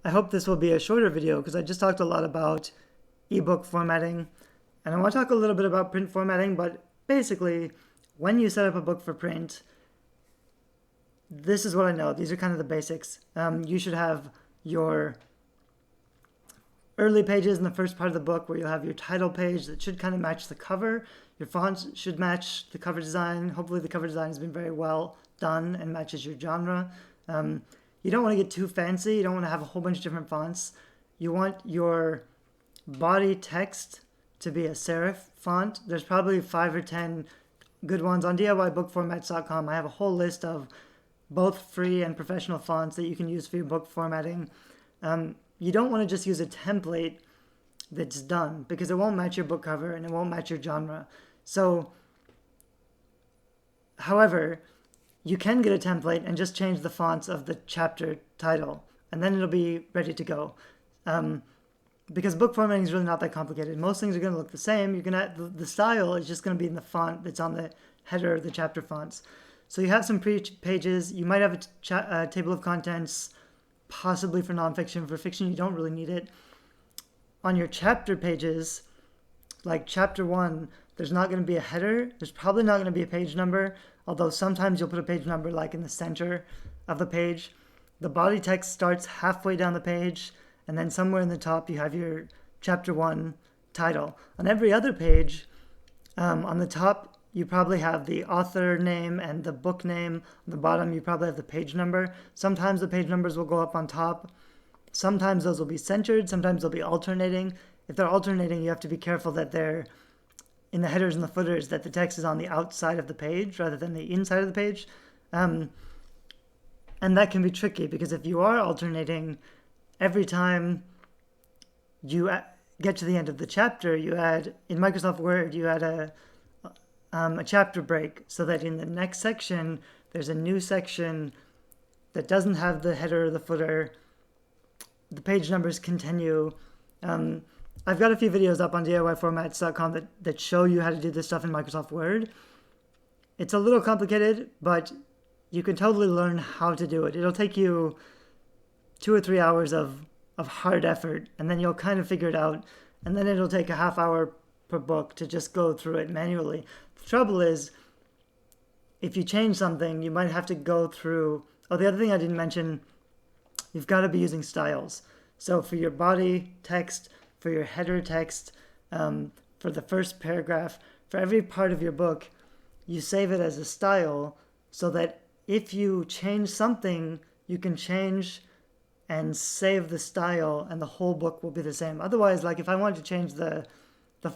I hope this will be a shorter video because I just talked a lot about ebook formatting, and I want to talk a little bit about print formatting. But basically, when you set up a book for print, this is what I know. These are kind of the basics. You should have your early pages in the first part of the book where you'll have your title page that should kind of match the cover. Your fonts should match the cover design. Hopefully the cover design has been very well done and matches your genre. You don't want to get too fancy. You don't want to have a whole bunch of different fonts. You want your body text to be a serif font. There's probably 5 or 10 good ones on DIYbookformats.com. I have a whole list of both free and professional fonts that you can use for your book formatting. You don't want to just use a template that's done because it won't match your book cover and it won't match your genre. So, however, you can get a template and just change the fonts of the chapter title, and then it'll be ready to go. Because book formatting is really not that complicated. Most things are going to look the same. You're gonna the style is just going to be in the font that's on the header of the chapter fonts. So you have some pages. You might have a table of contents, possibly for nonfiction. For fiction, you don't really need it. On your chapter pages, like chapter 1, there's not going to be a header. There's probably not going to be a page number, although sometimes you'll put a page number like in the center of the page. The body text starts halfway down the page, and then somewhere in the top you have your chapter 1 title. On every other page, on the top you probably have the author name and the book name. On the bottom you probably have the page number. Sometimes the page numbers will go up on top. Sometimes those will be centered. Sometimes they'll be alternating. If they're alternating, you have to be careful that they're in the headers and the footers, that the text is on the outside of the page rather than the inside of the page. And that can be tricky because if you are alternating, every time you get to the end of the chapter, you add, in Microsoft Word, you add a chapter break so that in the next section, there's a new section that doesn't have the header or the footer. The page numbers continue. I've got a few videos up on DIYformats.com that show you how to do this stuff in Microsoft Word. It's a little complicated, but you can totally learn how to do it. It'll take you 2 or 3 hours of hard effort, and then you'll kind of figure it out. And then it'll take a half hour per book to just go through it manually. The trouble is, if you change something, you might have to go through... Oh, the other thing I didn't mention, you've got to be using styles. So for your body text, for your header text, for the first paragraph, for every part of your book, you save it as a style so that if you change something, you can change and save the style and the whole book will be the same. Otherwise, like if I wanted to change the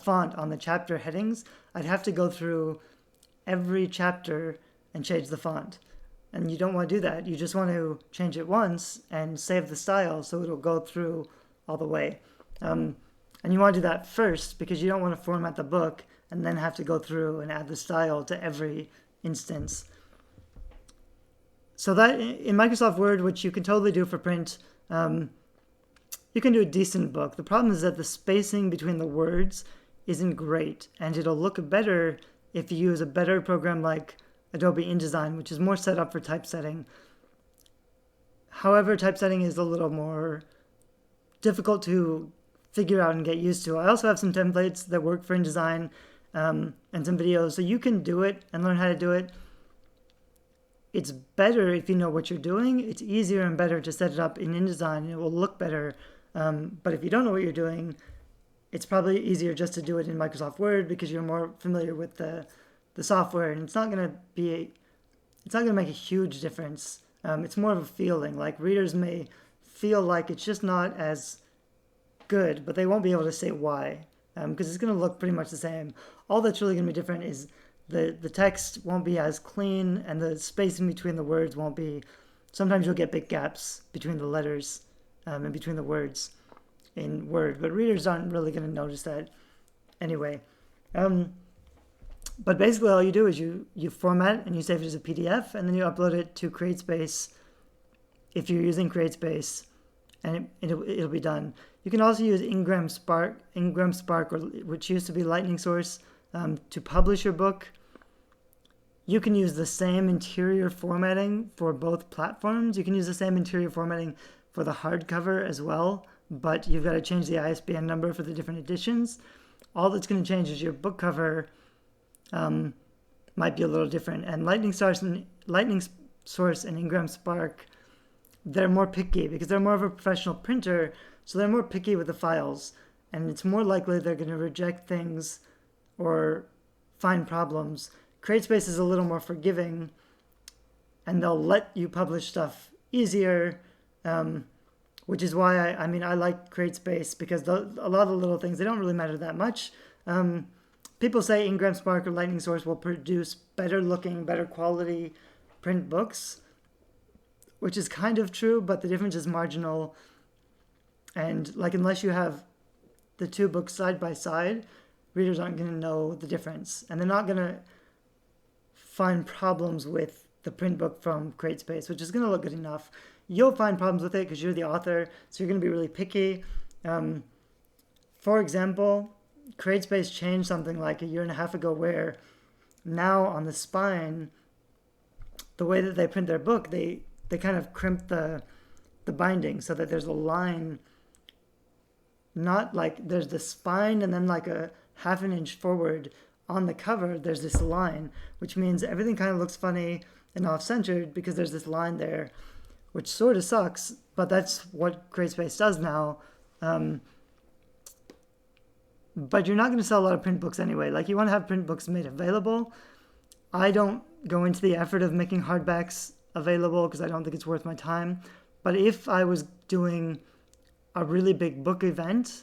font on the chapter headings, I'd have to go through every chapter and change the font. And you don't want to do that. You just want to change it once and save the style so it'll go through all the way. And you want to do that first because you don't want to format the book and then have to go through and add the style to every instance. So that in Microsoft Word, which you can totally do for print, you can do a decent book. The problem is that the spacing between the words isn't great, and it'll look better if you use a better program like Adobe InDesign, which is more set up for typesetting. However, typesetting is a little more difficult to figure out and get used to. I also have some templates that work for InDesign and some videos, so you can do it and learn how to do it. It's better if you know what you're doing. It's easier and better to set it up in InDesign, and it will look better. But if you don't know what you're doing, it's probably easier just to do it in Microsoft Word because you're more familiar with the software, and it's not going to make a huge difference. It's more of a feeling. Like readers may feel like it's just not as good, but they won't be able to say why because it's going to look pretty much the same. All that's really going to be different is the text won't be as clean, and the spacing between the words won't be... Sometimes you'll get big gaps between the letters and between the words in Word, but readers aren't really going to notice that anyway. But basically all you do is you format and you save it as a PDF, and then you upload it to Createspace if you're using Createspace, and it'll be done. You can also use Ingram Spark, which used to be Lightning Source, to publish your book. You can use the same interior formatting for both platforms. You can use the same interior formatting for the hardcover as well, but you've got to change the ISBN number for the different editions. All that's going to change is your book cover might be a little different. And Lightning Source and Ingram Spark, they're more picky because they're more of a professional printer, so they're more picky with the files, and it's more likely they're going to reject things or find problems. Createspace is a little more forgiving, and they'll let you publish stuff easier, which is why I like Createspace, because a lot of the little things, they don't really matter that much. People say Ingram Spark or Lightning Source will produce better looking, better quality print books, which is kind of true, but the difference is marginal. And like, unless you have the two books side by side, readers aren't going to know the difference, and they're not going to find problems with the print book from Createspace, which is going to look good enough. You'll find problems with it because you're the author, so you're going to be really picky. For example, Createspace changed something like a year and a half ago where now on the spine, the way that they print their book, they kind of crimp the binding so that there's a line, not like there's the spine and then like a half an inch forward on the cover, there's this line, which means everything kind of looks funny and off-centered because there's this line there, which sort of sucks, but that's what Createspace does now. But you're not going to sell a lot of print books anyway. Like, you want to have print books made available. I don't go into the effort of making hardbacks available because I don't think it's worth my time. But if I was doing a really big book event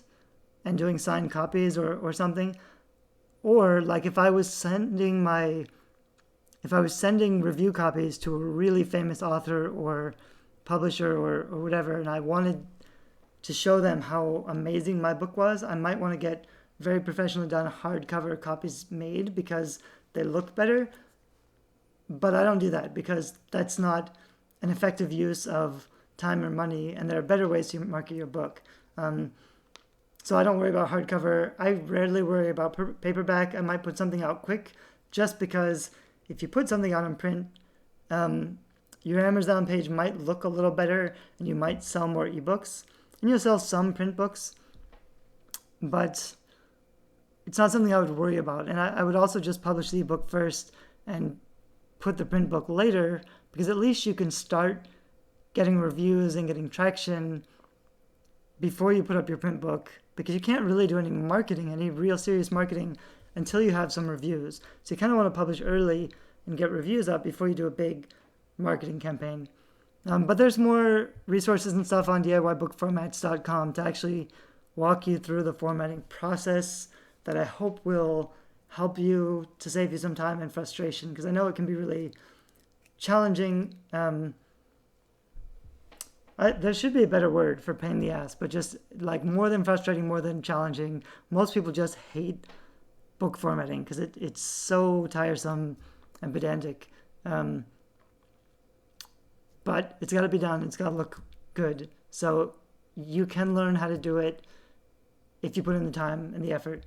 and doing signed copies or something, or like if I was sending review copies to a really famous author or publisher or whatever, and I wanted to show them how amazing my book was, I might want to get very professionally done hardcover copies made because they look better. But I don't do that because that's not an effective use of time or money, and there are better ways to market your book. So I don't worry about hardcover. I rarely worry about paperback. I might put something out quick just because if you put something out in print, your Amazon page might look a little better and you might sell more ebooks. And you'll sell some print books, but it's not something I would worry about. And I would also just publish the ebook first and put the print book later, because at least you can start getting reviews and getting traction before you put up your print book, because you can't really do any marketing, any real serious marketing, until you have some reviews. So you kind of want to publish early and get reviews up before you do a big marketing campaign. But there's more resources and stuff on DIYbookformats.com to actually walk you through the formatting process that I hope will help you to save you some time and frustration, because I know it can be really challenging. There should be a better word for pain in the ass, but just like more than frustrating, more than challenging. Most people just hate book formatting because it's so tiresome and pedantic. But it's got to be done. It's got to look good. So you can learn how to do it if you put in the time and the effort.